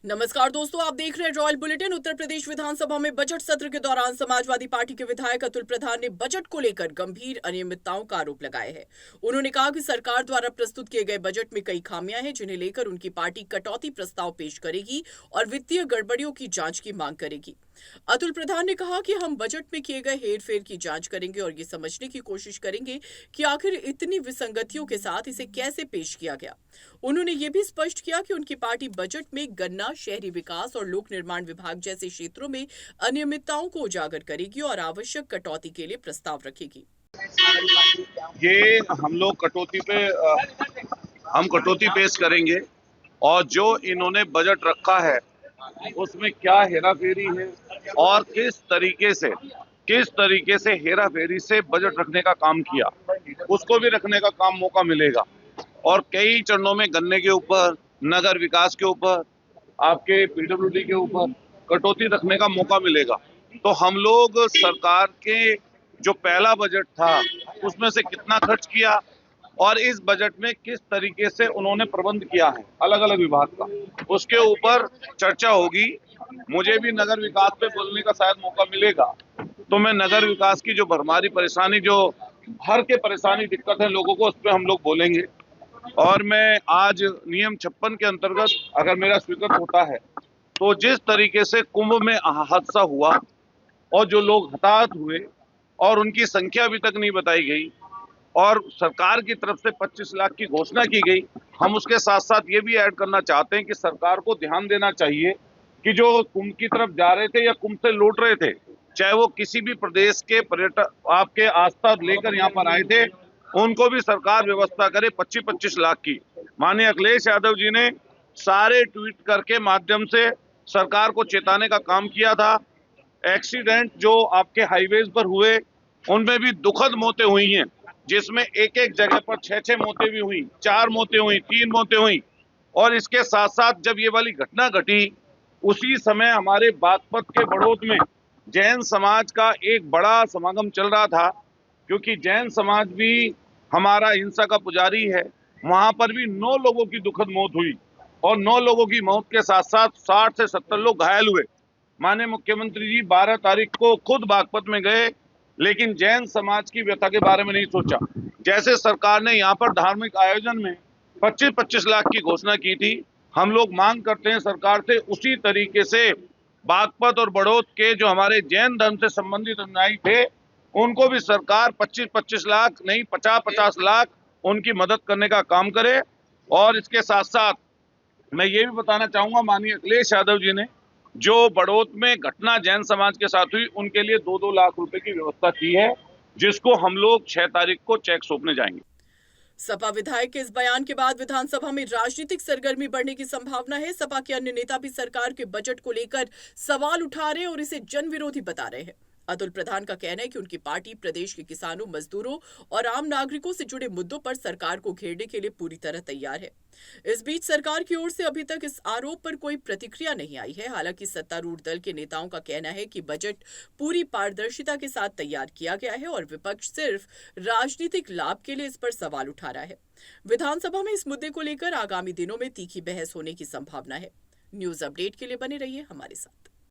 नमस्कार दोस्तों, आप देख रहे हैं रॉयल बुलेटिन। उत्तर प्रदेश विधानसभा में बजट सत्र के दौरान समाजवादी पार्टी के विधायक अतुल प्रधान ने बजट को लेकर गंभीर अनियमितताओं का आरोप लगाया है। उन्होंने कहा कि सरकार द्वारा प्रस्तुत किए गए बजट में कई खामियां हैं, जिन्हें लेकर उनकी पार्टी कटौती प्रस्ताव पेश करेगी और वित्तीय गड़बड़ियों की जांच की मांग करेगी। अतुल प्रधान ने कहा कि हम बजट में किए गए हेरफेर की जांच करेंगे और ये समझने की कोशिश करेंगे कि आखिर इतनी विसंगतियों के साथ इसे कैसे पेश किया गया। उन्होंने ये भी स्पष्ट किया कि उनकी पार्टी बजट में गन्ना, शहरी विकास और लोक निर्माण विभाग जैसे क्षेत्रों में अनियमितताओं को उजागर करेगी और आवश्यक कटौती के लिए प्रस्ताव रखेगी। ये हम लोग हम कटौती पेश करेंगे और जो इन्होंने बजट रखा है उसमें क्या हेराफेरी है और किस तरीके से हेराफेरी से बजट रखने का काम किया, उसको भी रखने का काम मौका मिलेगा। और कई चरणों में गन्ने के ऊपर, नगर विकास के ऊपर, आपके पीडब्ल्यूडी के ऊपर कटौती रखने का मौका मिलेगा। तो हम लोग सरकार के जो पहला बजट था उसमें से कितना खर्च किया और इस बजट में किस तरीके से उन्होंने प्रबंध किया है अलग अलग विभाग का, उसके ऊपर चर्चा होगी। मुझे भी नगर विकास पे बोलने का शायद मौका मिलेगा, तो मैं नगर विकास की जो भरमारी परेशानी, जो भर के परेशानी दिक्कत है लोगों को, उस पर हम लोग बोलेंगे। और मैं आज नियम 56 के अंतर्गत अगर मेरा स्वीकृत होता है तो जिस तरीके से कुंभ में हादसा हुआ और जो लोग हताहत हुए और उनकी संख्या अभी तक नहीं बताई गई और सरकार की तरफ से 25 लाख की घोषणा की गई, हम उसके साथ साथ ये भी ऐड करना चाहते हैं कि सरकार को ध्यान देना चाहिए कि जो कुंभ की तरफ जा रहे थे या कुंभ से लौट रहे थे, चाहे वो किसी भी प्रदेश के पर्यटक आपके आस्था लेकर यहाँ पर आए थे, उनको भी सरकार व्यवस्था करे 25-25 लाख की। माननीय अखिलेश यादव जी ने सारे ट्वीट करके माध्यम से सरकार को चेताने का काम किया था। एक्सीडेंट जो आपके हाईवेज पर हुए उनमें भी दुखद मौतें हुई हैं, जिसमें एक एक जगह पर 6-6 मौतें भी हुई, 4 मौतें हुई, 3 मौतें हुई। और इसके साथ साथ जब ये वाली घटना घटी उसी समय हमारे बागपत के बड़ौद में जैन समाज का एक बड़ा समागम चल रहा था, क्योंकि जैन समाज भी हमारा हिंसा का पुजारी है। वहां पर भी 9 लोगों की दुखद मौत हुई और 9 लोगों की मौत के साथ साथ 60 से 70 लोग घायल हुए। माननीय मुख्यमंत्री जी 12 तारीख को खुद बागपत में गए, लेकिन जैन समाज की व्यथा के बारे में नहीं सोचा। जैसे सरकार ने यहाँ पर धार्मिक आयोजन में 25-25 लाख की घोषणा की थी, हम लोग मांग करते हैं सरकार से उसी तरीके से बागपत और बड़ौद के जो हमारे जैन धर्म से संबंधित अनुयायी थे उनको भी सरकार 25-25 लाख नहीं 50-50 लाख उनकी मदद करने का काम करे। और इसके साथ साथ मैं ये भी बताना चाहूंगा, माननीय अखिलेश यादव जी ने जो बड़ौद में घटना जैन समाज के साथ हुई उनके लिए 2-2 लाख रुपए की व्यवस्था की है, जिसको हम लोग 6 तारीख को चेक सौंपने जाएंगे। सपा विधायक के इस बयान के बाद विधानसभा में राजनीतिक सरगर्मी बढ़ने की संभावना है। सपा के अन्य नेता भी सरकार के बजट को लेकर सवाल उठा रहे और इसे जन विरोधी बता रहे हैं। अतुल प्रधान का कहना है कि उनकी पार्टी प्रदेश के किसानों, मजदूरों और आम नागरिकों से जुड़े मुद्दों पर सरकार को घेरने के लिए पूरी तरह तैयार है। इस बीच सरकार की ओर से अभी तक इस आरोप पर कोई प्रतिक्रिया नहीं आई है। हालांकि सत्तारूढ़ दल के नेताओं का कहना है कि बजट पूरी पारदर्शिता के साथ तैयार किया गया है और विपक्ष सिर्फ राजनीतिक लाभ के लिए इस पर सवाल उठा रहा है। विधानसभा में इस मुद्दे को लेकर आगामी दिनों में तीखी बहस होने की संभावना है। न्यूज अपडेट के लिए बने रहिए हमारे साथ।